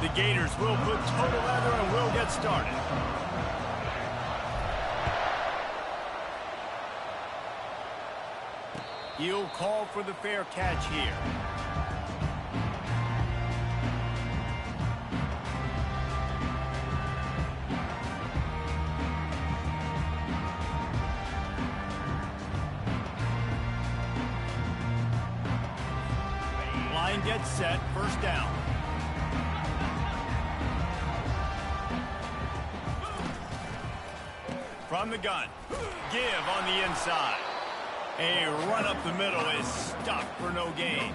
The Gators will put total leather and will get started. He'll call for the fair catch here. Line gets set, first down. From the gun, give on the inside. A run up the middle is stopped for no gain.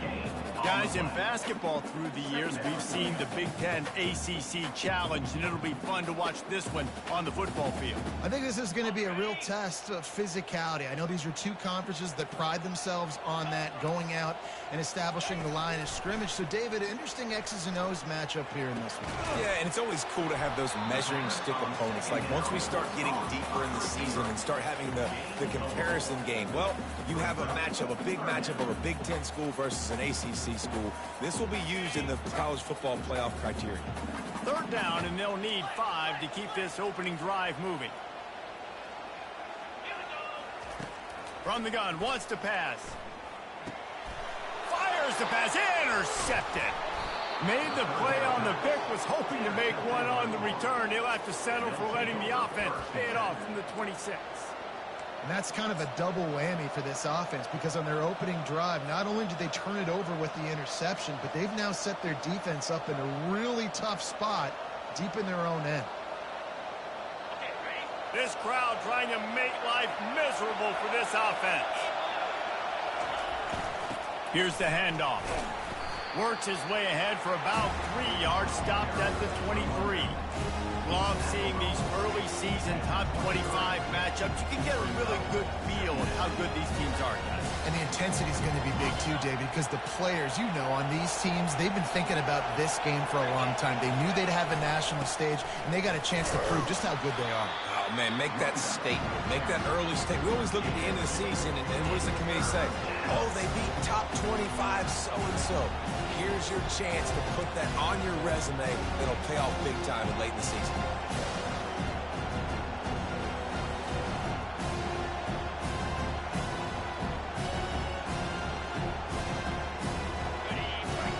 Guys, in basketball through the years, we've seen the Big Ten ACC Challenge, and it'll be fun to watch this one on the football field. I think this is going to be a real test of physicality. I know these are two conferences that pride themselves on that, going out and establishing the line of scrimmage. So, David, interesting X's and O's matchup here in this one. Yeah, and it's always cool to have those measuring stick opponents. Like, once we start getting deeper in the season and start having the comparison game, well, you have a matchup, a big matchup of a Big Ten school versus an ACC school. This will be used in the college football playoff criteria. Third down, and they'll need 5 to keep this opening drive moving. From the gun, wants to pass. Fires the pass, intercepted. Made the play on the pick, was hoping to make one on the return. He'll have to settle for letting the offense pay it off from the 26. And that's kind of a double whammy for this offense, because on their opening drive, not only did they turn it over with the interception, but they've now set their defense up in a really tough spot deep in their own end. This crowd trying to make life miserable for this offense. Here's the handoff. Works his way ahead for about 3 yards, stopped at the 23. Love seeing these early season top 25 matchups. You can get a really good feel of how good these teams are, guys. And the intensity is going to be big too, David, because the players, you know, on these teams, they've been thinking about this game for a long time. They knew they'd have a national stage, and they got a chance to prove just how good they are. Oh, man, make that statement. Make that early statement. We always look at the end of the season, and what does the committee say? Oh, they beat top 25 so-and-so. Here's your chance to put that on your resume. It'll pay off big time and late in the season.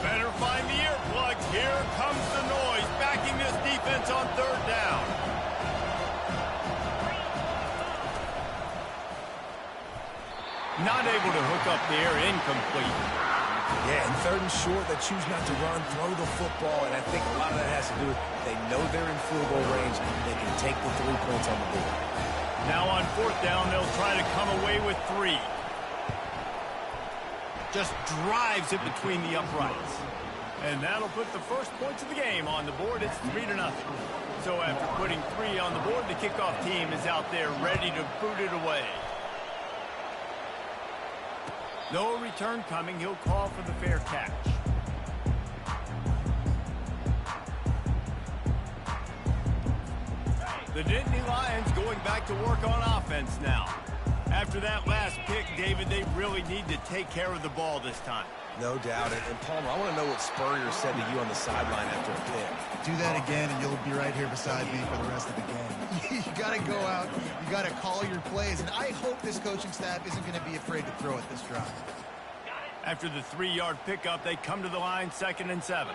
Better find the earplugs. Here comes the noise, backing this defense on third down. Not able to hook up there, incomplete. Yeah, and third and short, they choose not to run, throw the football, and I think a lot of that has to do with they know they're in field goal range, they can take the 3 points on the board. Now on fourth down, they'll try to come away with 3. Just drives it between the uprights. And that'll put the first points of the game on the board. It's 3-0. So after putting 3 on the board, the kickoff team is out there ready to boot it away. No return coming. He'll call for the fair catch. The Nittany Lions going back to work on offense now. After that last pick, David, they really need to take care of the ball this time. No doubt. And Palmer, I want to know what Spurrier said to you on the sideline after a pick. Do that again, and you'll be right here beside me for the rest of the game. You got to go out. You got to call your plays. And I hope this coaching staff isn't going to be afraid to throw it this drive. After the 3-yard pickup, they come to the line, 2nd and 7.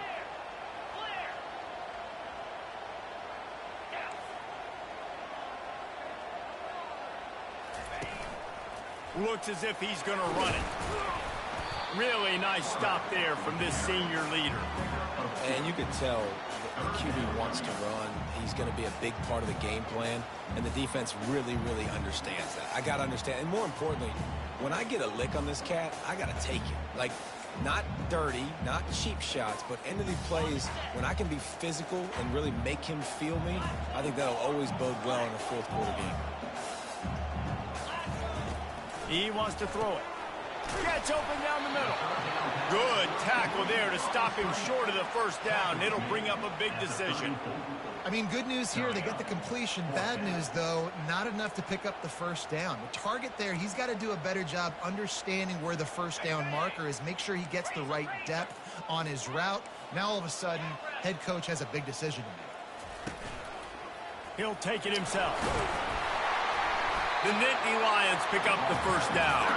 Looks as if he's going to run it. Really nice stop there from this senior leader. And you can tell the QB wants to run. He's going to be a big part of the game plan, and the defense really, really understands that. I got to understand, and more importantly, when I get a lick on this cat, I got to take it. Like, not dirty, not cheap shots, but end of the plays, when I can be physical and really make him feel me, I think that'll always bode well in a 4th quarter game. He wants to throw it. Gets open down the middle. Good tackle there to stop him short of the first down. It'll bring up a big decision. I mean, good news here, they get the completion. Bad news, though, not enough to pick up the first down. The target there, he's got to do a better job understanding where the first down marker is, make sure he gets the right depth on his route. Now, all of a sudden, head coach has a big decision to make. He'll take it himself. The Nittany Lions pick up the first down.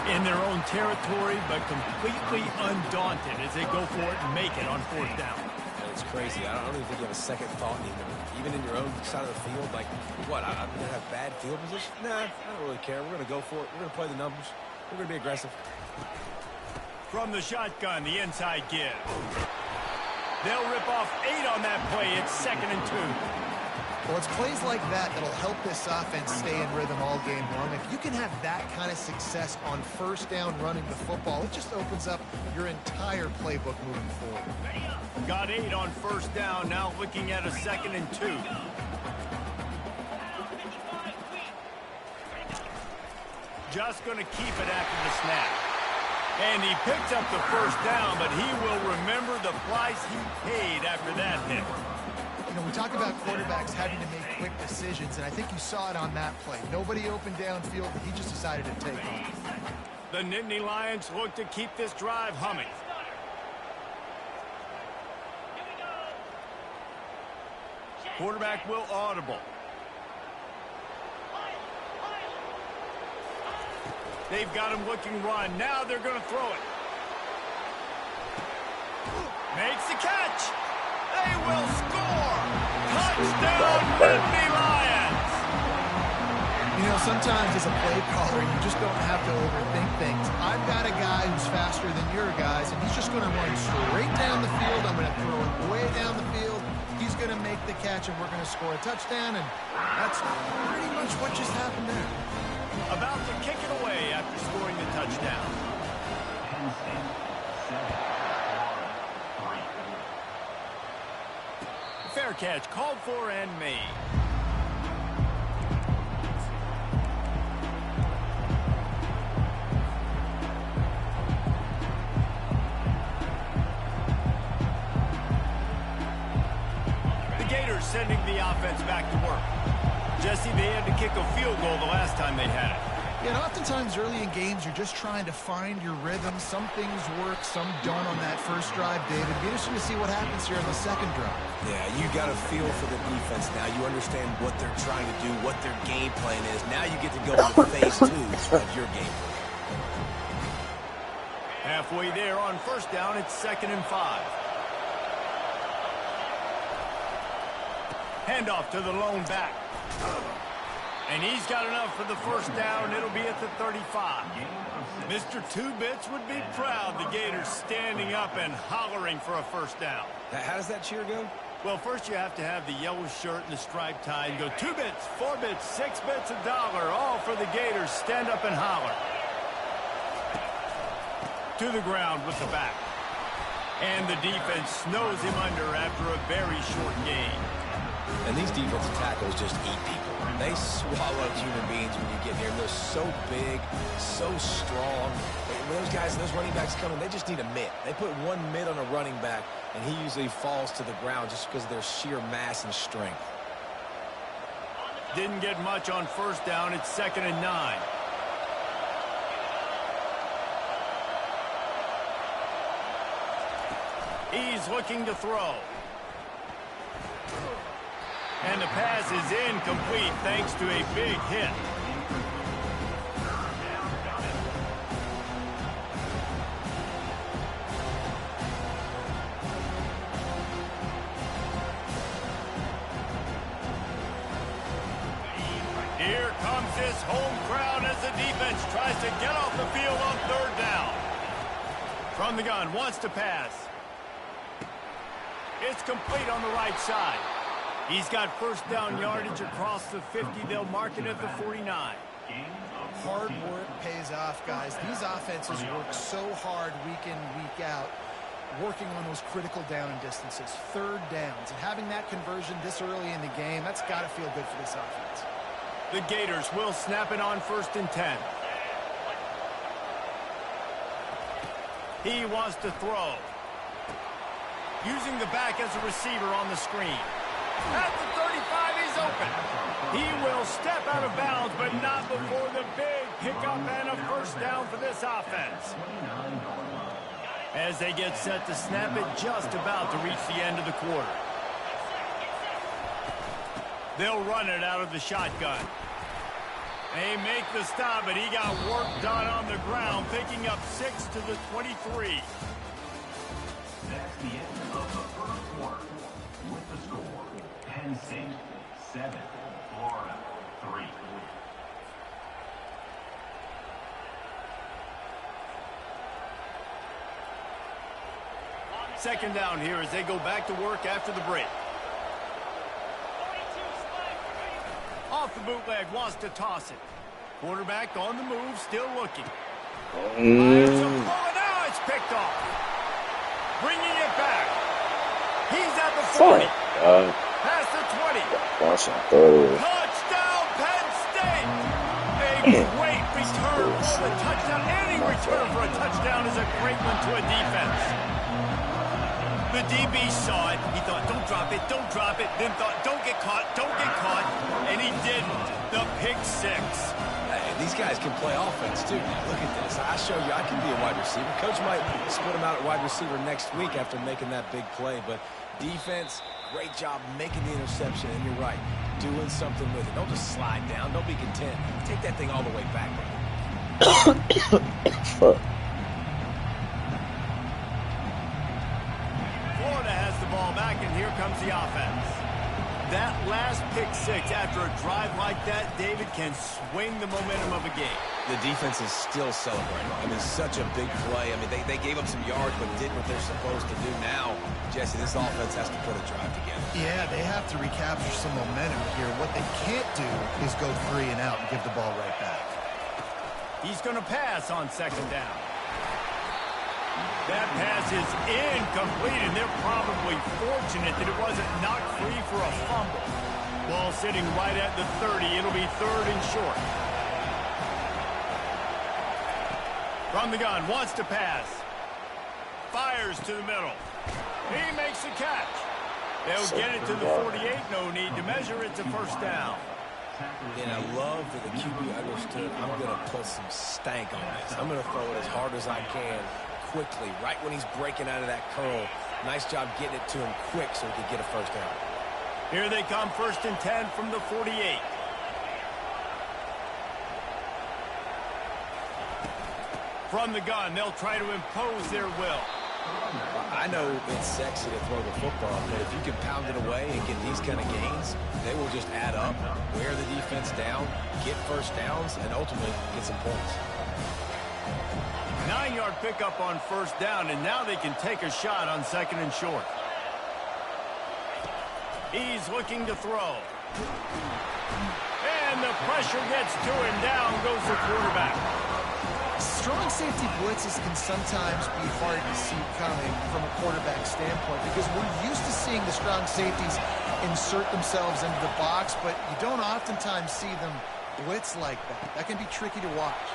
In their own territory, but completely undaunted as they go for it and make it on fourth down. It's crazy. I don't even think you have a second thought anymore. Even in your own side of the field, like, what, I'm going to have bad field position? Nah, I don't really care. We're going to go for it. We're going to play the numbers. We're going to be aggressive. From the shotgun, the inside give. They'll rip off 8 on that play. It's 2nd and 2. Well, it's plays like that that'll help this offense stay in rhythm all game long. If you can have that kind of success on first down running the football, it just opens up your entire playbook moving forward. Got 8 on first down, now looking at a 2nd and 2. Just going to keep it after the snap. And he picks up the first down, but he will remember the price he paid after that hit. You know, we talk about quarterbacks having to make quick decisions, and I think you saw it on that play. Nobody open downfield, but he just decided to take off. The Nittany Lions look to keep this drive humming. Quarterback will audible. They've got him looking run. Now they're going to throw it. Makes the catch. They will score. Touchdown, Nittany Lions. You know, sometimes as a play caller, you just don't have to overthink things. I've got a guy who's faster than your guys, and he's just going to run straight down the field. I'm going to throw it way down the field. He's going to make the catch, and we're going to score a touchdown, and that's pretty much what just happened there. About to kick it away after scoring the touchdown. Fair catch called for and made. The Gators sending the offense back to work. Jesse, they had to kick a field goal the last time they had it. Yeah, and oftentimes early in games, you're just trying to find your rhythm. Some things work, some don't on that first drive, David. Be interesting to see what happens here on the second drive. Yeah, you got a feel for the defense now. You understand what they're trying to do, what their game plan is. Now you get to go into phase 2 of your game plan. Halfway there on first down, it's 2nd and 5. Handoff to the lone back. And he's got enough for the first down. It'll be at the 35. Mr. Two-Bits would be proud. The Gators standing up and hollering for a first down. How does that cheer go? Well, first you have to have the yellow shirt and the striped tie and go 2 bits, 4 bits, 6 bits, $1, all for the Gators. Stand up and holler. To the ground with the back. And the defense snows him under after a very short gain. And these defensive tackles just eat people. They swallow human beings when you get here. They're so big, so strong. When those guys, those running backs come in, they just need a mitt. They put one mitt on a running back, and he usually falls to the ground just because of their sheer mass and strength. Didn't get much on first down. It's 2nd and 9. He's looking to throw. And the pass is incomplete thanks to a big hit. Here comes this home crowd as the defense tries to get off the field on third down. From the gun, wants to pass. It's complete on the right side. He's got first down yardage across the 50. They'll mark it at the 49. Hard work pays off, guys. These offenses work so hard week in, week out, working on those critical down and distances, third downs. And having that conversion this early in the game, that's got to feel good for this offense. The Gators will snap it on 1st and 10. He wants to throw. Using the back as a receiver on the screen. At the 35, he's open. He will step out of bounds, but not before the big pickup and a first down for this offense. As they get set to snap it, just about to reach the end of the quarter. They'll run it out of the shotgun. They make the stop, but he got work done on the ground, picking up 6 to the 23. That's the end of the first quarter. With the score, Penn St. 7, Florida 3. Second down here as they go back to work after the break. Off the bootleg, wants to toss it. Quarterback on the move, still looking. Fires a ball, and now it's picked off. Bringing it back. He's at the 40. Past the 20. Touchdown, Penn State. A great return for the touchdown. Any return for a touchdown is a great one to a defense. The DB saw it. He thought, don't drop it, don't drop it. Then thought, don't get caught, don't get caught. And he didn't. The pick 6. Hey, these guys can play offense, too. Now, look at this. I show you I can be a wide receiver. Coach might split him out at wide receiver next week after making that big play. But defense, great job making the interception. And you're right, doing something with it. Don't just slide down. Don't be content. Take that thing all the way back. Florida has the ball back, and here comes the offense. That last pick 6 after a drive like that, David, can swing the momentum of a game. The defense is still celebrating. I mean, such a big play. I mean, they gave up some yards, but did what they're supposed to do. Now, Jesse, this offense has to put a drive together. Yeah, they have to recapture some momentum here. What they can't do is go 3 and out and give the ball right back. He's going to pass on second down. That pass is incomplete, and they're probably fortunate that it wasn't knocked free for a fumble. Ball sitting right at the 30. It'll be 3rd and short. From the gun, wants to pass. Fires to the middle. He makes the catch. They'll get it to the 48. No need to measure. It's a first down. And I love that the QB understood, I'm going to put some stank on this. I'm going to throw it as hard as I can quickly, right when he's breaking out of that curl. Nice job getting it to him quick so he could get a first down. Here they come, 1st and 10 from the 48. From the gun, they'll try to impose their will. I know it's sexy to throw the football, but if you can pound it away and get these kind of gains, they will just add up, wear the defense down, get first downs, and ultimately get some points. 9-yard pickup on first down, and now they can take a shot on 2nd and short. He's looking to throw. And the pressure gets to him. Down goes the quarterback. Strong safety blitzes can sometimes be hard to see coming from a quarterback standpoint because we're used to seeing the strong safeties insert themselves into the box, but you don't oftentimes see them blitz like that. That can be tricky to watch.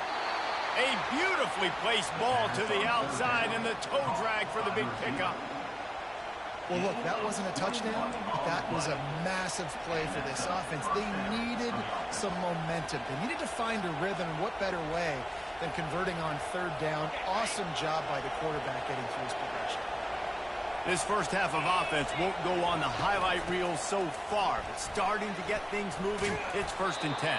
A beautifully placed ball to the outside, and the toe drag for the big pickup. Well, look, that wasn't a touchdown. That was a massive play for this offense. They needed some momentum. They needed to find a rhythm, and what better way than converting on 3rd down. Awesome job by the quarterback getting through his progression. This first half of offense won't go on the highlight reel so far, but starting to get things moving. It's 1st and 10.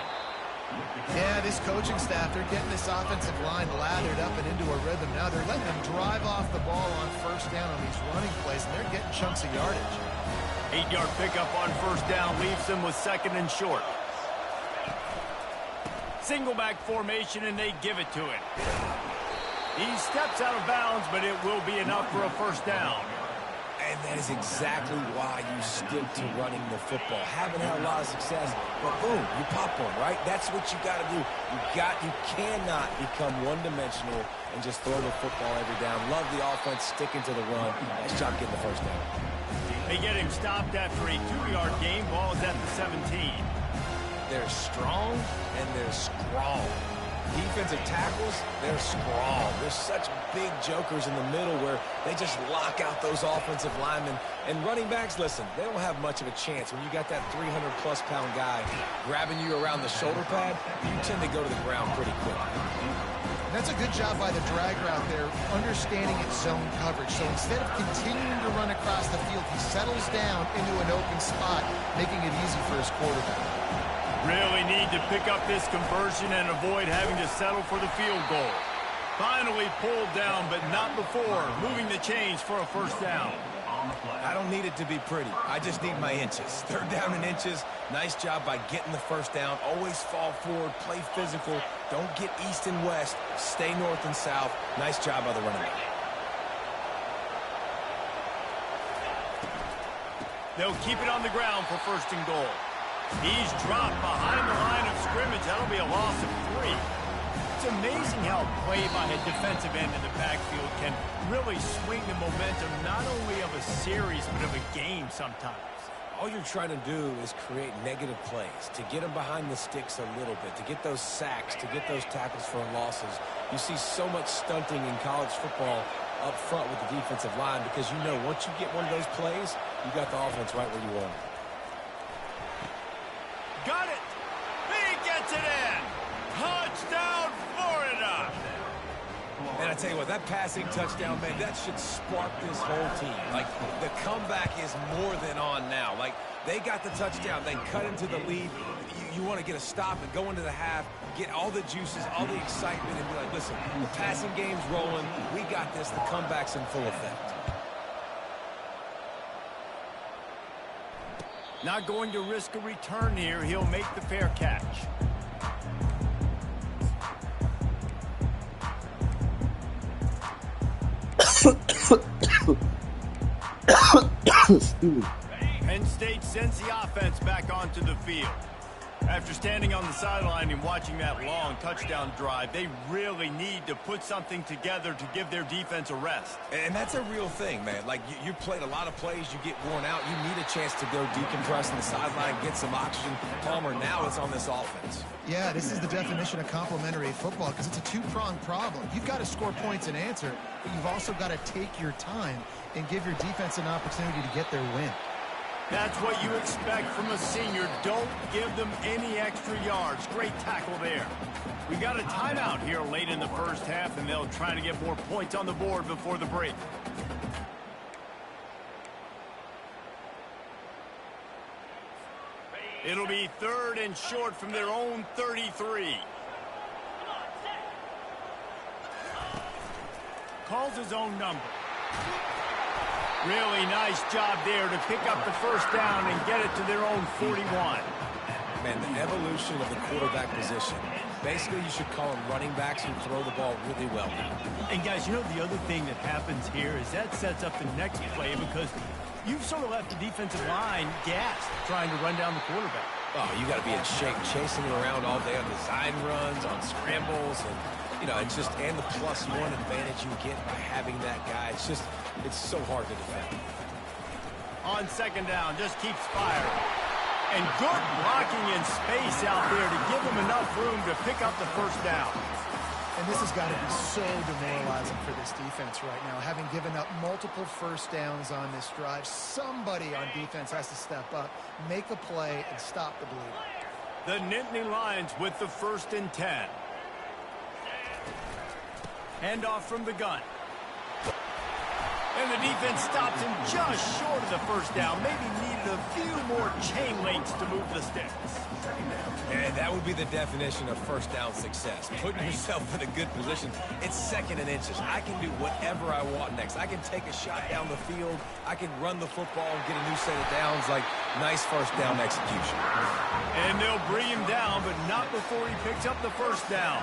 Yeah, this coaching staff, they're getting this offensive line lathered up and into a rhythm. Now they're letting them drive off the ball on 1st down on these running plays, and they're getting chunks of yardage. 8-yard pickup on 1st down leaves them with 2nd and short. Single back formation, and they give it to him. He steps out of bounds, but it will be enough for a first down. And that is exactly why you stick to running the football. Haven't had a lot of success, but boom, you pop one, right? That's what you got to do. You cannot become one-dimensional and just throw the football every down. Love the offense sticking to the run. Nice job getting the first down. They get him stopped after a 2-yard gain. Ball is at the 17. They're strong and they're strong. defensive tackles, they're sprawl. There's such big jokers in the middle where they just lock out those offensive linemen. And running backs, listen, they don't have much of a chance. When you got that 300-plus pound guy grabbing you around the shoulder pad, you tend to go to the ground pretty quickly. That's a good job by the drag route there, understanding its zone coverage. So instead of continuing to run across the field, he settles down into an open spot, making it easy for his quarterback. Really need to pick up this conversion and avoid having to settle for the field goal. Finally pulled down, but not before moving the chains for a first down. I don't need it to be pretty. I just need my inches. Third down in inches. Nice job by getting the first down. Always fall forward, play physical. Don't get east and west. Stay north and south. Nice job by the running back. They'll keep it on the ground for first and goal. He's dropped behind the line of scrimmage. That'll be a loss of 3. It's amazing how play by a defensive end in the backfield can really swing the momentum not only of a series but of a game sometimes. All you're trying to do is create negative plays, to get them behind the sticks a little bit, to get those sacks, to get those tackles for losses. You see so much stunting in college football up front with the defensive line because you know once you get one of those plays, you got the offense right where you want it. Got it! He gets it in! Touchdown, Florida! And I tell you what, that passing touchdown, man, that should spark this whole team. Like, the comeback is more than on now. Like, they got the touchdown. They cut into the lead. You want to get a stop and go into the half, get all the juices, all the excitement, and be like, listen, the passing game's rolling. We got this. The comeback's in full effect. Not going to risk a return here. He'll make the fair catch. Penn State sends the offense back onto the field. After standing on the sideline and watching that long touchdown drive, they really need to put something together to give their defense a rest. And that's a real thing, man. Like, you played a lot of plays, you get worn out, you need a chance to go decompress on the sideline, get some oxygen. Palmer, now it's on this offense. Yeah, this is the definition of complementary football because it's a two-pronged problem. You've got to score points and answer, but you've also got to take your time and give your defense an opportunity to get their win. That's what you expect from a senior. Don't give them any extra yards. Great tackle there. We got a timeout here late in the first half, and they'll try to get more points on the board before the break. It'll be 3rd and short from their own 33. Calls his own number. Really nice job there to pick up the first down and get it to their own 41. Man, the evolution of the quarterback position. Basically, you should call them running backs who throw the ball really well now. And guys, you know the other thing that happens here is that sets up the next play because you've sort of left the defensive line gassed trying to run down the quarterback. Oh, you got to be in shape, chasing him around all day on design runs, on scrambles, and you know, it's just, and the +1 advantage you get by having that guy. It's just, it's so hard to defend. On second down, just keeps firing. And good blocking in space out there to give him enough room to pick up the first down. And this has got to be so demoralizing for this defense right now. Having given up multiple first downs on this drive, somebody on defense has to step up, make a play, and stop the bleeding. The Nittany Lions with the 1st and 10. Handoff from the gun. And the defense stops him just short of the first down. Maybe needed a few more chain links to move the sticks. And that would be the definition of first down success. Putting yourself in a good position. It's 2nd and inches. I can do whatever I want next. I can take a shot down the field. I can run the football and get a new set of downs. Like, nice first down execution. And they'll bring him down, but not before he picks up the first down.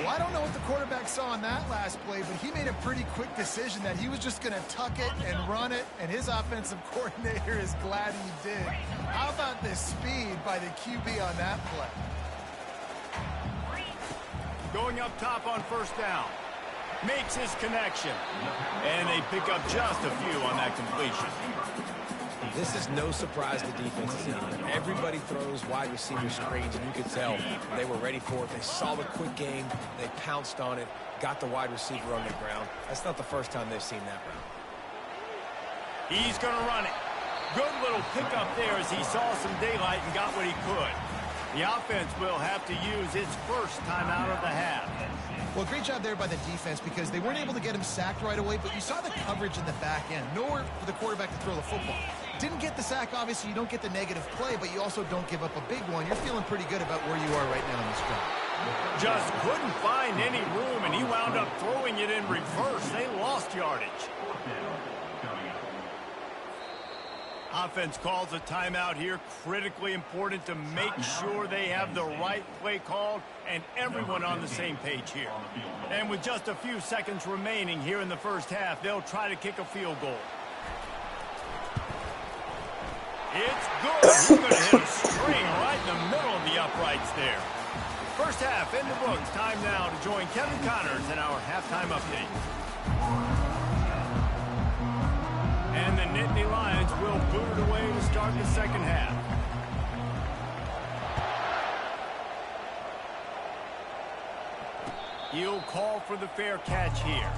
Well, I don't know what the quarterback saw on that last play, but he made a pretty quick decision that he was just going to tuck it and run it, and his offensive coordinator is glad he did. How about the speed by the QB on that play? Going up top on first down. Makes his connection. And they pick up just a few on that completion. This is no surprise to defenses anymore. Everybody throws wide receiver screens, and you could tell they were ready for it. They saw the quick game. They pounced on it, got the wide receiver on the ground. That's not the first time they've seen that route. He's going to run it. Good little pickup there as he saw some daylight and got what he could. The offense will have to use its first timeout of the half. Well, great job there by the defense because they weren't able to get him sacked right away, but you saw the coverage in the back end. Nowhere for the quarterback to throw the football. Didn't get the sack, obviously. You don't get the negative play, but you also don't give up a big one. You're feeling pretty good about where you are right now in this drive. Just couldn't find any room, and he wound up throwing it in reverse. They lost yardage. Offense calls a timeout here. Critically important to make sure they have the right play called and everyone on the same page here. And with just a few seconds remaining here in the first half, they'll try to kick a field goal. It's good. He's going to hit a string right in the middle of the uprights there. First half in the books. Time now to join Kevin Connors in our halftime update. And the Nittany Lions will boot it away to start the second half. He'll call for the fair catch here.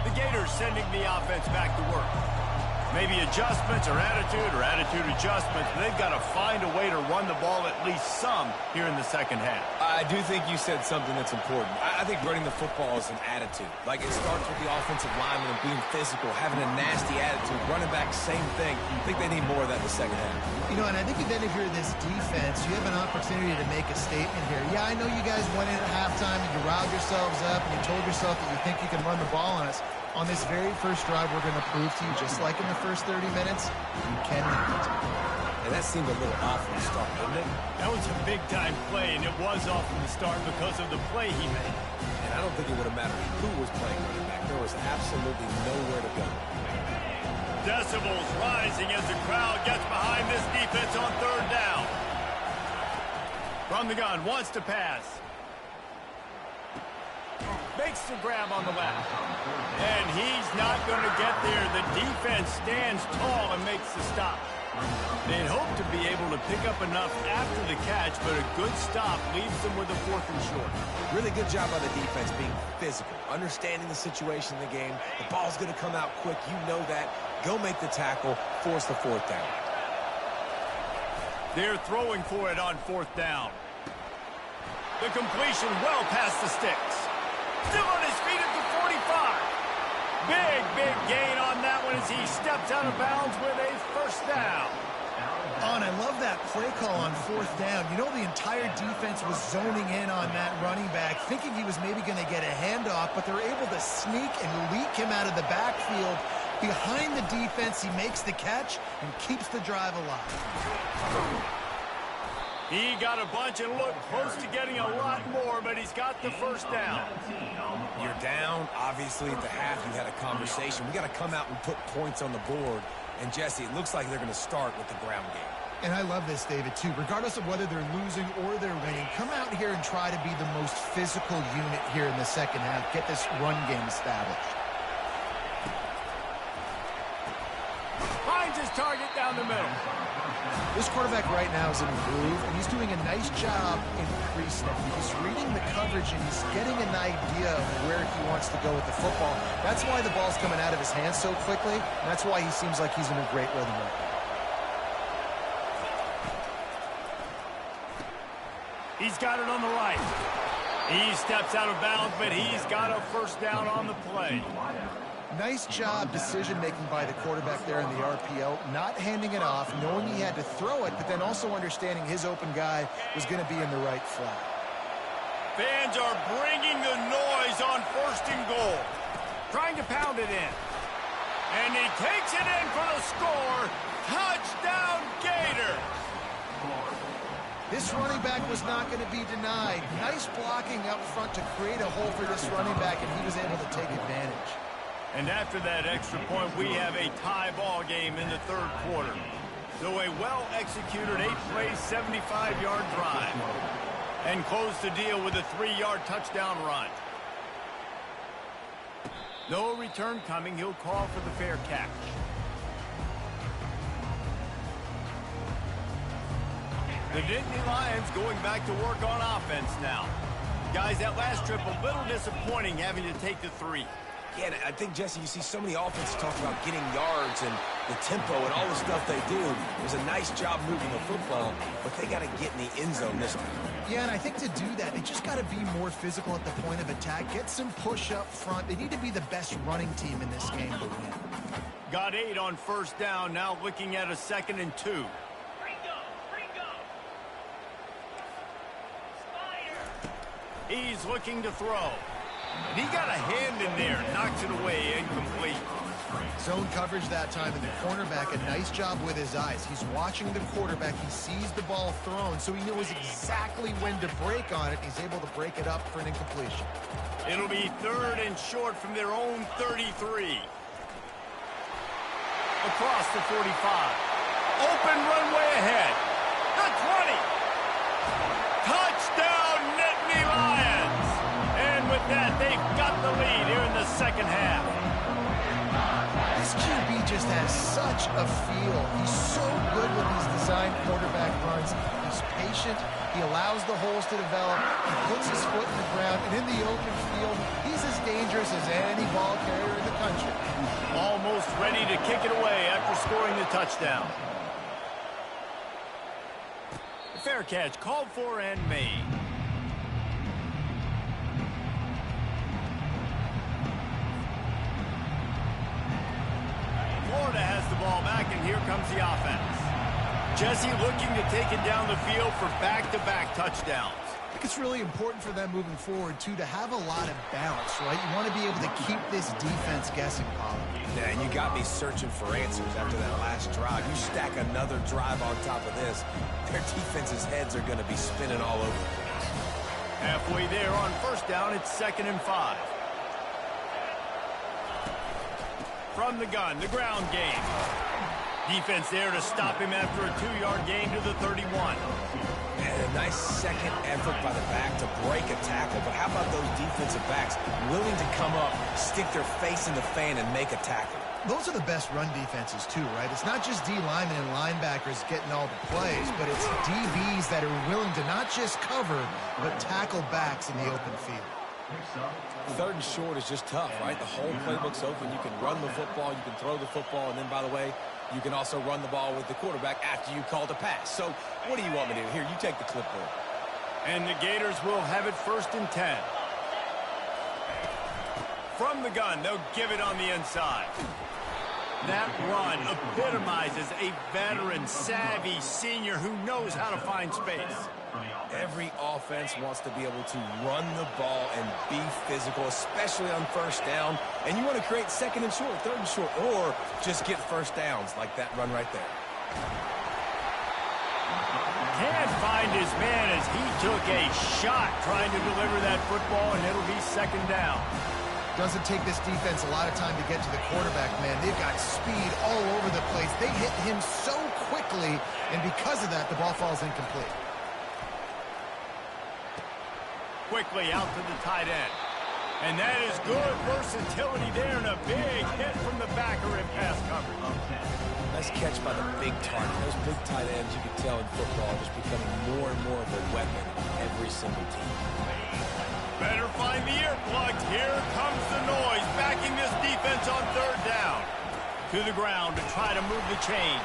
The Gators sending the offense back to work. Maybe adjustments or attitude adjustments. They've got to find a way to run the ball at least some here in the second half. I do think you said something that's important. I think running the football is an attitude. Like, it starts with the offensive lineman and being physical, having a nasty attitude. Running back, same thing. I think they need more of that in the second half. You know, and I think then if you're this defense, you have an opportunity to make a statement here. Yeah, I know you guys went in at halftime and you riled yourselves up and you told yourself that you think you can run the ball on us. On this very first drive, we're going to prove to you, just like in the first 30 minutes, you cannot. And that seemed a little off from the start, didn't it? That was a big-time play, and it was off from the start because of the play he made. And I don't think it would have mattered who was playing running back. There was absolutely nowhere to go. Decibels rising as the crowd gets behind this defense on third down. From the gun, wants to pass. Makes the grab on the left. And he's not going to get there. The defense stands tall and makes the stop. They'd hope to be able to pick up enough after the catch, but a good stop leaves them with a 4th and short. Really good job by the defense being physical, understanding the situation in the game. The ball's going to come out quick. You know that. Go make the tackle, force the 4th down. They're throwing for it on 4th down. The completion well past the sticks. Still on his feet at the 45. Big gain on that one as he steps out of bounds with a first down. Oh, and I love that play call on 4th down. You know, the entire defense was zoning in on that running back, thinking he was maybe going to get a handoff, but they're able to sneak and leak him out of the backfield. Behind the defense, he makes the catch and keeps the drive alive. He got a bunch and looked close to getting a lot more, but he's got the first down. You're down. Obviously, at the half, you had a conversation. We got to come out and put points on the board. And, Jesse, it looks like they're going to start with the ground game. And I love this, David, too. Regardless of whether they're losing or they're winning, come out here and try to be the most physical unit here in the second half. Get this run game established. Finds his target down the middle. This quarterback right now is in a groove, and he's doing a nice job in pre-snap. He's reading the coverage, and he's getting an idea of where he wants to go with the football. That's why the ball's coming out of his hands so quickly, and that's why he seems like he's in a great rhythm right now. He's got it on the right. He steps out of bounds, but he's got a first down on the play. Nice job decision-making by the quarterback there in the RPO, not handing it off, knowing he had to throw it, but then also understanding his open guy was going to be in the right flat. Fans are bringing the noise on 1st and goal. Trying to pound it in. And he takes it in for the score. Touchdown, Gator! This running back was not going to be denied. Nice blocking up front to create a hole for this running back, and he was able to take advantage. And after that extra point, we have a tie ball game in the 3rd quarter. So a well-executed 8-play, 75-yard drive. And close the deal with a 3-yard touchdown run. No return coming. He'll call for the fair catch. The Nittany Lions going back to work on offense now. Guys, that last trip a little disappointing having to take the 3. Yeah, I think, Jesse, you see so many offenses talk about getting yards and the tempo and all the stuff they do. It was a nice job moving the football, but they got to get in the end zone this time. Yeah, and I think to do that, they just got to be more physical at the point of attack. Get some push up front. They need to be the best running team in this game to win. Got 8 on first down. Now looking at a 2nd and 2. He's looking to throw. And he got a hand in there, knocks it away, incomplete. Zone coverage that time, and the cornerback, a nice job with his eyes. He's watching the quarterback. He sees the ball thrown, so he knows exactly when to break on it. He's able to break it up for an incompletion. It'll be 3rd and short from their own 33. Across the 45. Open runway ahead. The 20. Touchdown, Nittany Lions! And with that, they've got the lead here in the second half. This QB just has such a feel. He's so good with these design quarterback runs. He's patient. He allows the holes to develop. He puts his foot in the ground. And in the open field, he's as dangerous as any ball carrier in the country. Almost ready to kick it away after scoring the touchdown. Fair catch called for and made. Florida has the ball back, and here comes the offense. Jesse looking to take it down the field for back-to-back touchdowns. I think it's really important for them moving forward, too, to have a lot of balance, right? You want to be able to keep this defense guessing, Pollard. Yeah, and you got me searching for answers after that last drive. You stack another drive on top of this, their defense's heads are going to be spinning all over the place. Halfway there on first down, it's 2nd and 5. From the gun, the ground game. Defense there to stop him after a 2-yard gain to the 31. And a nice second effort by the back to break a tackle. But how about those defensive backs willing to come up, stick their face in the fan, and make a tackle? Those are the best run defenses, too, right? It's not just D linemen and linebackers getting all the plays, but it's DBs that are willing to not just cover, but tackle backs in the open field. 3rd and short is just tough, right? The whole playbook's open. You can run the football, you can throw the football, and then, by the way, you can also run the ball with the quarterback after you call the pass. So what do you want me to do? Here, you take the clipboard. And the Gators will have it 1st and 10. From the gun, they'll give it on the inside. That run epitomizes a veteran, savvy senior who knows how to find space. Every offense wants to be able to run the ball and be physical, especially on first down. And you want to create 2nd and short, 3rd and short, or just get first downs like that run right there. Can't find his man as he took a shot trying to deliver that football, and it'll be 2nd down. Doesn't take this defense a lot of time to get to the quarterback, man. They've got speed all over the place. They hit him so quickly, and because of that, the ball falls incomplete. Quickly out to the tight end. And that is good versatility there, and a big hit from the backer in pass coverage. Nice catch by the big target. Those big tight ends, you can tell in football, are just becoming more and more of a weapon every single team. Better find the earplugs. Here comes the noise, backing this defense on 3rd down. To the ground to try to move the chains.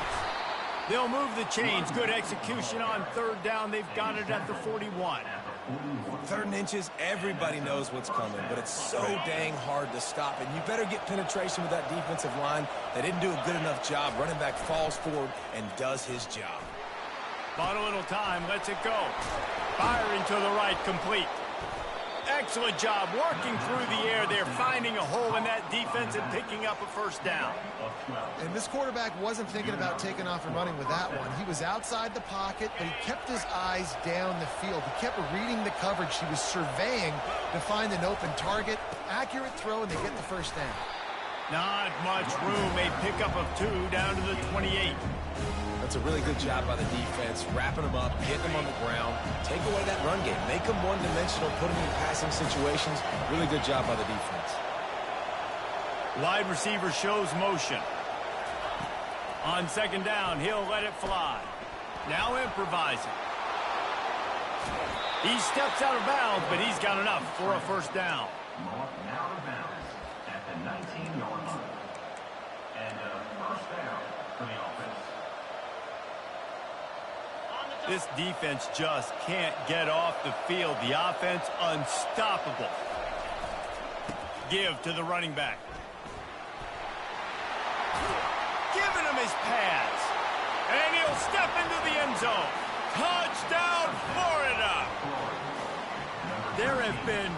They'll move the chains. Good execution on 3rd down. They've got it at the 41. 3rd and inches, everybody knows what's coming, but it's so dang hard to stop. And you better get penetration with that defensive line. They didn't do a good enough job. Running back falls forward and does his job. Bought a little time, lets it go. Firing to the right, complete. Excellent job working through the air there, finding a hole in that defense and picking up a 1st down. And this quarterback wasn't thinking about taking off and running with that one. He was outside the pocket, but he kept his eyes down the field. He kept reading the coverage. He was surveying to find an open target. Accurate throw, and they get the 1st down. Not much room. A pickup of 2 down to the 28. That's a really good job by the defense, wrapping them up, getting them on the ground, take away that run game, make them one-dimensional, put them in passing situations. Really good job by the defense. Wide receiver shows motion. On second down, he'll let it fly. Now improvising. He steps out of bounds, but he's got enough for a first down. Now out of bounds at the 19-yard line. And a first down for the offense. This defense just can't get off the field. The offense unstoppable. Give to the running back. Giving him his pads. And he'll step into the end zone. Touchdown, Florida! There have been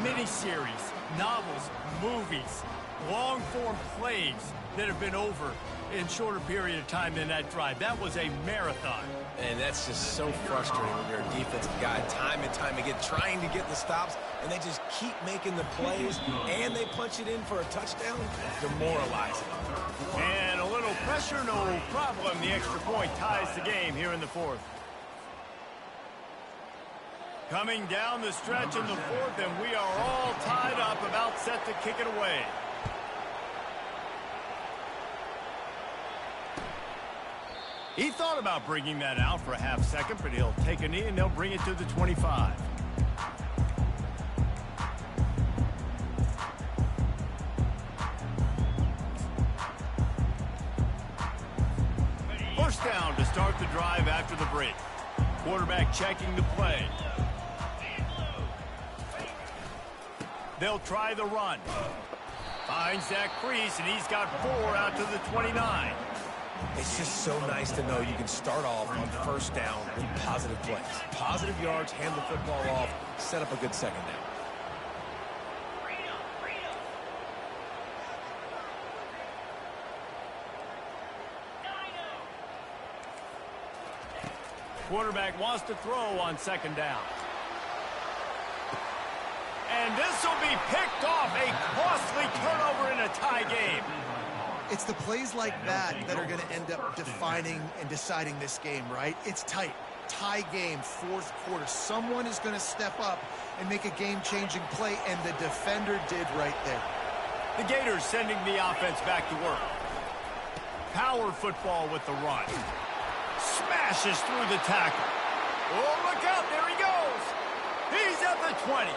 miniseries, novels, movies, long-form plays that have been over in shorter period of time than that drive. That was a marathon. And that's just so frustrating when you're a defensive guy, time and time again, trying to get the stops, and they just keep making the plays, and they punch it in for a touchdown. Demoralizing. And a little pressure, no problem. The extra point ties the game here in the fourth. Coming down the stretch in the fourth, and we are all tied up, about set to kick it away. He thought about bringing that out for a half second, but he'll take a knee and they'll bring it to the 25. First down to start the drive after the break. Quarterback checking the play. They'll try the run. Finds that crease, and he's got 4 out to the 29. It's just so nice to know you can start off on first down with positive plays. Positive yards, hand the football off, set up a good second down. Quarterback wants to throw on second down. And this will be picked off. A costly turnover in a tie game. It's the plays like that that are going to end up defining and deciding this game, right? It's tight. Tie game, fourth quarter. Someone is going to step up and make a game-changing play, and the defender did right there. The Gators sending the offense back to work. Power football with the run. Smashes through the tackle. Oh, look out. There he goes. He's at the 20.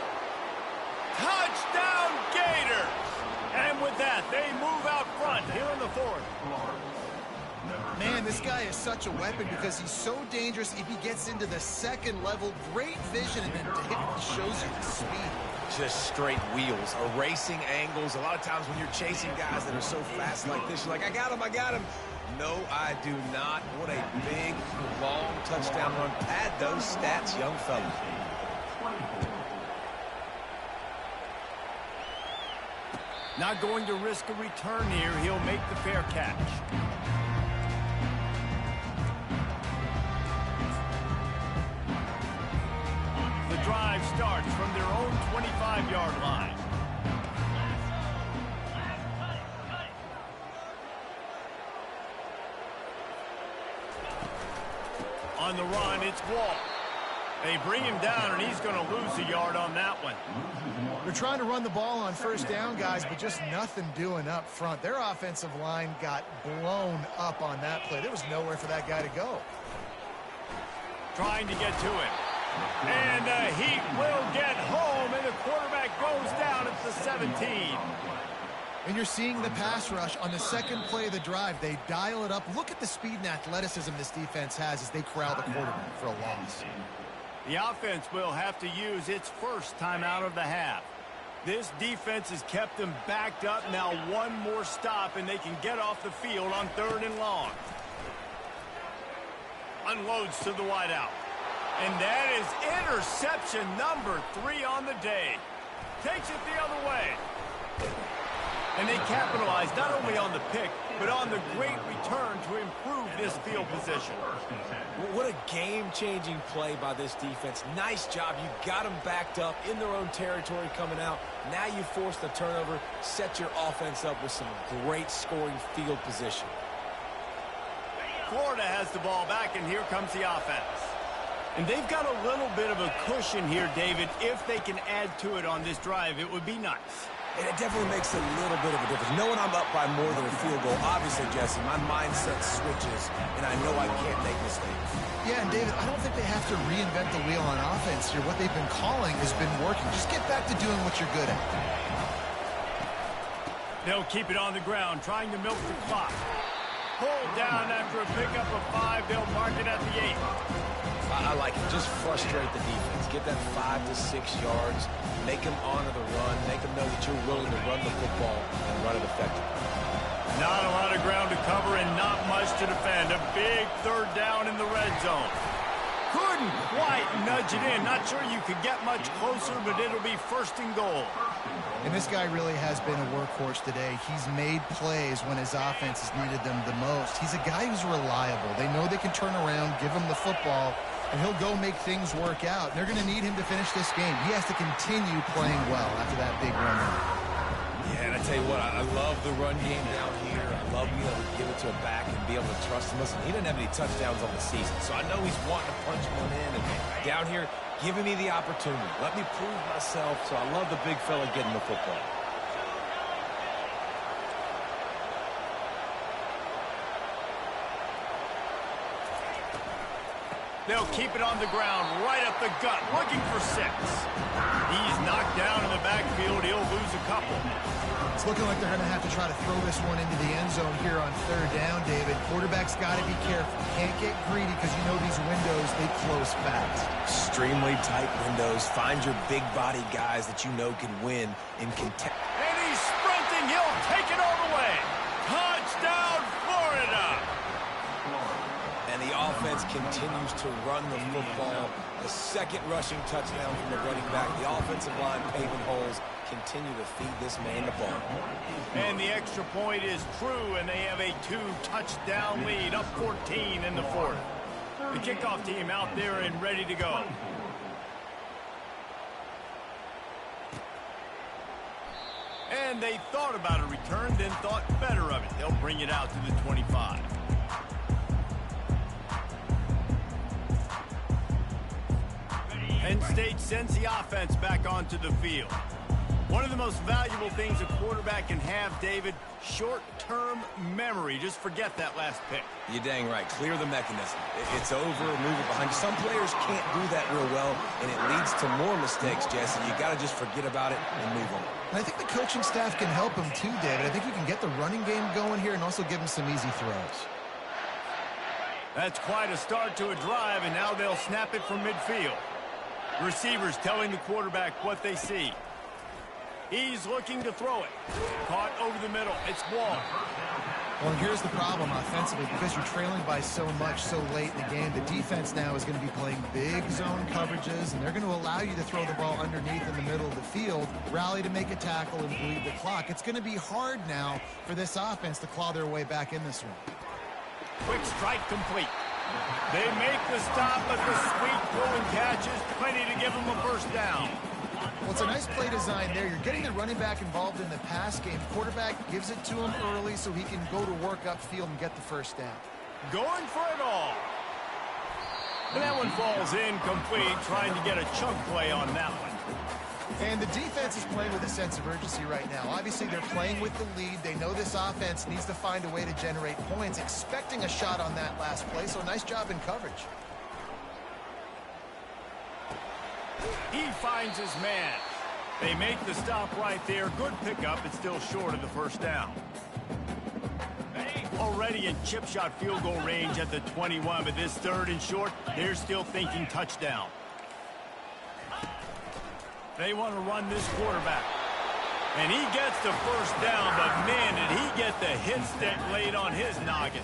Touchdown, Gators. And with that, they move out front here in the fourth. Man, this guy is such a weapon because he's so dangerous if he gets into the second level. Great vision, and then it shows you the speed. Just straight wheels, erasing angles. A lot of times when you're chasing guys that are so fast like this, you're like, I got him, I got him. No, I do not. What a big, long touchdown run. Add those stats, young fella. Not going to risk a return here. He'll make the fair catch. The drive starts from their own 25-yard line. On the run, it's Wall. They bring him down, and he's going to lose a yard on that one. They're trying to run the ball on first down, guys, but just nothing doing up front. Their offensive line got blown up on that play. There was nowhere for that guy to go. Trying to get to it. And the Heat will get home, and the quarterback goes down at the 17. And you're seeing the pass rush on the second play of the drive. They dial it up. Look at the speed and athleticism this defense has as they corral the quarterback for a loss. The offense will have to use its first timeout of the half. This defense has kept them backed up. Now one more stop, and they can get off the field on 3rd and long. Unloads to the wideout. And that is interception number 3 on the day. Takes it the other way. And they capitalize not only on the pick, but on the great return to improve this field position. What a game-changing play by this defense. Nice job. You got them backed up in their own territory coming out. Now you force the turnover, set your offense up with some great scoring field position. Florida has the ball back, and here comes the offense. And they've got a little bit of a cushion here, David. If they can add to it on this drive, it would be nice. And it definitely makes a little bit of a difference. Knowing I'm up by more than a field goal, obviously, Jesse, my mindset switches, and I know I can't make mistakes. Yeah, and David, I don't think they have to reinvent the wheel on offense here. What they've been calling has been working. Just get back to doing what you're good at. They'll keep it on the ground, trying to milk the clock. Pulled down after a pickup of 5. They'll mark it at the 8. I like it. Just frustrate the defense. Get that 5 to 6 yards. Make them honor the run. Make them know that you're willing to run the football and run it effectively. Not a lot of ground to cover and not much to defend. A big 3rd down in the red zone. Couldn't quite nudge it in. Not sure you could get much closer, but it'll be 1st and goal. And this guy really has been a workhorse today. He's made plays when his offense has needed them the most. He's a guy who's reliable. They know they can turn around, give him the football, and he'll go make things work out. They're going to need him to finish this game. He has to continue playing well after that big run. Yeah, and I tell you what, I love the run game down here. I love being able to give it to a back and be able to trust him. Listen, he doesn't have any touchdowns on the season, so I know he's wanting to punch one in. And down here, giving me the opportunity. Let me prove myself, so I love the big fella getting the football. They'll keep it on the ground, right up the gut, looking for 6. He's knocked down in the backfield. He'll lose a couple. It's looking like they're going to have to try to throw this one into the end zone here on 3rd down, David. Quarterback's got to be careful. Can't get greedy because you know these windows, they close fast. Extremely tight windows. Find your big body guys that you know can win in content. And he's sprinting. He'll take it all the way. Touchdown, Florida. And the offense continues to run the football. The 2nd rushing touchdown from the running back. The offensive line paving holes. Continue to feed this man the ball. And the extra point is true, and they have a 2-touchdown lead, up 14 in the 4th. The kickoff team out there and ready to go. And they thought about a return, then thought better of it. They'll bring it out to the 25. Penn State sends the offense back onto the field. One of the most valuable things a quarterback can have, David, short-term memory. Just forget that last pick. You're dang right. Clear the mechanism. It's over, move it behind you. Some players can't do that real well, and it leads to more mistakes, Jesse. You got to just forget about it and move on. And I think the coaching staff can help him too, David. I think you can get the running game going here and also give him some easy throws. That's quite a start to a drive, and now they'll snap it from midfield. Receivers telling the quarterback what they see. He's looking to throw it. Caught over the middle. It's Wall. Well, here's the problem offensively. Because you're trailing by so much so late in the game, the defense now is going to be playing big zone coverages, and they're going to allow you to throw the ball underneath in the middle of the field, rally to make a tackle, and bleed the clock. It's going to be hard now for this offense to claw their way back in this one. Quick strike complete. They make the stop, but the sweet throw and catch is plenty to give them a 1st down. Well, it's a nice play design there. You're getting the running back involved in the pass game. Quarterback gives it to him early so he can go to work upfield and get the 1st down. Going for it all. And that one falls incomplete, trying to get a chunk play on that one. And the defense is playing with a sense of urgency right now. Obviously, they're playing with the lead. They know this offense needs to find a way to generate points, expecting a shot on that last play, so nice job in coverage. He finds his man. They make the stop right there. Good pickup. It's still short of the 1st down. Already in chip shot field goal range at the 21, but this 3rd and short, they're still thinking touchdown. They want to run this quarterback. And he gets the 1st down, but man, did he get the hit stick laid on his noggin.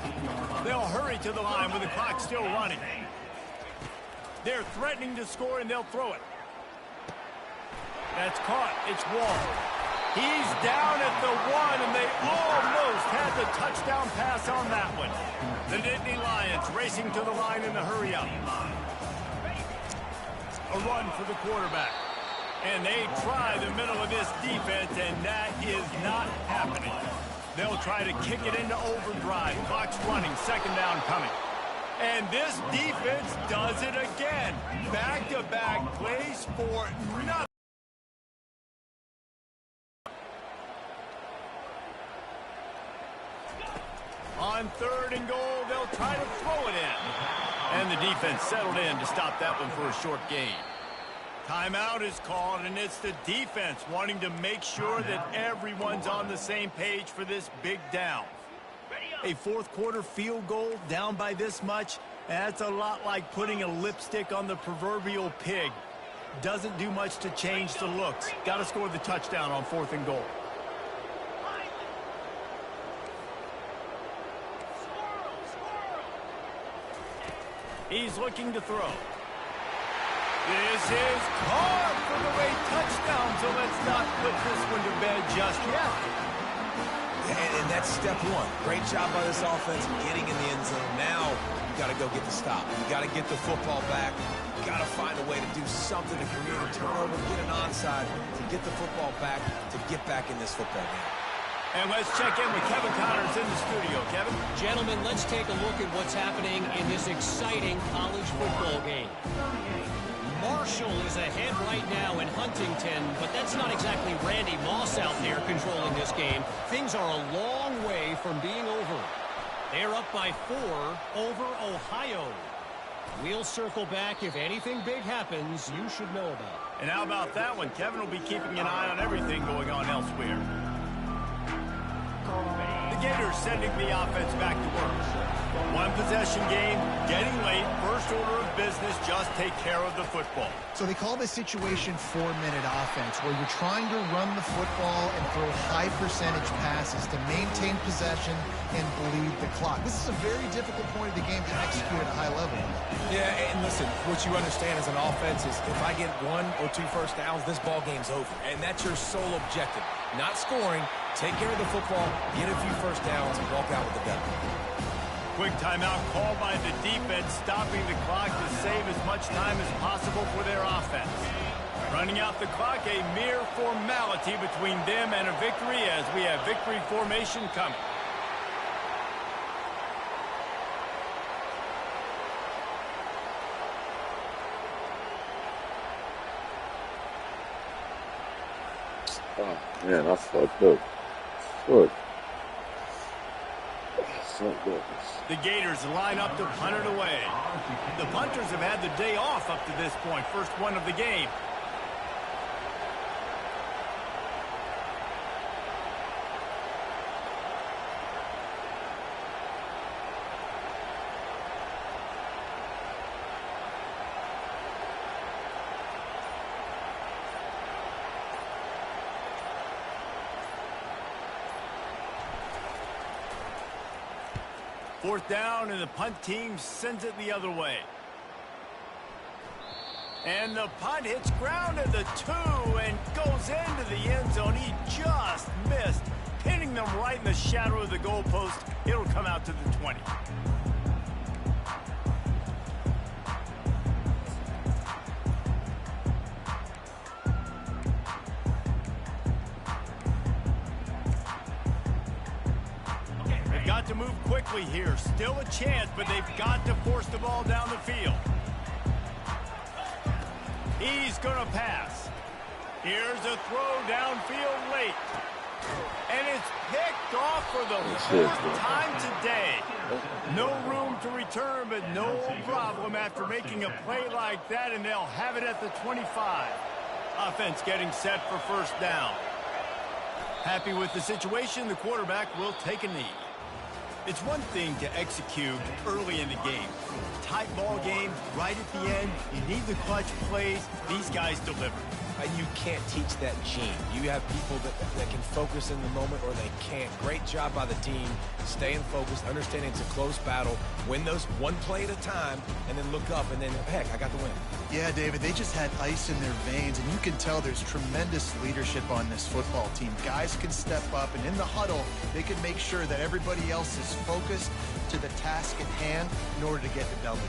They'll hurry to the line with the clock still running. They're threatening to score, and they'll throw it. That's caught. It's Wall. He's down at the 1, and they almost had the touchdown pass on that one. The Nittany Lions racing to the line in the hurry up. A run for the quarterback. And they try the middle of this defense, and that is not happening. They'll try to kick it into overdrive. Clock's running. 2nd down coming. And this defense does it again. Back-to-back plays for nothing. On 3rd and goal, they'll try to throw it in. And the defense settled in to stop that one for a short gain. Timeout is called, and it's the defense wanting to make sure that everyone's on the same page for this big down. A fourth-quarter field goal down by this much, that's a lot like putting a lipstick on the proverbial pig. Doesn't do much to change the looks. Got to score the touchdown on 4th and goal. He's looking to throw. This is caught for the late touchdown, so let's not put this one to bed just yet. And that's step one. Great job by this offense getting in the end zone. Now you got to go get the stop. You got to get the football back. You got to find a way to do something to create a turnover, get an onside, to get the football back, to get back in this football game. And let's check in with Kevin Connors in the studio. Kevin? Gentlemen, let's take a look at what's happening in this exciting college football game. Marshall is ahead right now in Huntington, but that's not exactly Randy Moss out there controlling this game. Things are a long way from being over. They're up by 4 over Ohio. We'll circle back if anything big happens you should know about. And how about that one? Kevin will be keeping an eye on everything going on elsewhere. The Gators sending the offense back to work. One possession game, getting late, first order of business, just take care of the football. So they call this situation 4-minute offense, where you're trying to run the football and throw high percentage passes to maintain possession and bleed the clock. This is a very difficult point of the game to execute at a high level. Yeah, and listen, what you understand as an offense is if I get 1 or 2 first downs, this ball game's over. And that's your sole objective. Not scoring, take care of the football, get a few first downs, and walk out with the W. Quick timeout called by the defense, stopping the clock to save as much time as possible for their offense. Running out the clock, a mere formality between them and a victory as we have victory formation coming. Oh, man, I fucked up. Fuck. The Gators line up to punt it away. The punters have had the day off up to this point. First one of the game. Fourth down, and the punt team sends it the other way. And the punt hits ground at the 2 and goes into the end zone. He just missed, hitting them right in the shadow of the goalpost. It'll come out to the 20. To move quickly here. Still a chance, but they've got to force the ball down the field. He's going to pass. Here's a throw downfield late. And it's picked off for the 4th time today. No room to return, but no problem after making a play like that, and they'll have it at the 25. Offense getting set for first down. Happy with the situation, the quarterback will take a knee. It's one thing to execute early in the game. Tight ball game, right at the end. You need the clutch plays. These guys deliver. You can't teach that gene. You have people that can focus in the moment or they can't. Great job by the team, staying focused, understanding it's a close battle, win those one play at a time, and then look up, and then, heck, I got the win. Yeah, David, they just had ice in their veins, and you can tell there's tremendous leadership on this football team. Guys can step up, and in the huddle, they can make sure that everybody else is focused to the task at hand in order to get the W.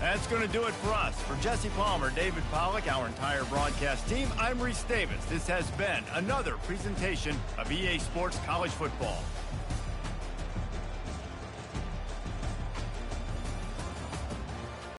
That's going to do it for us. For Jesse Palmer, David Pollack, our entire broadcast team, I'm Reese Davis. This has been another presentation of EA Sports College Football.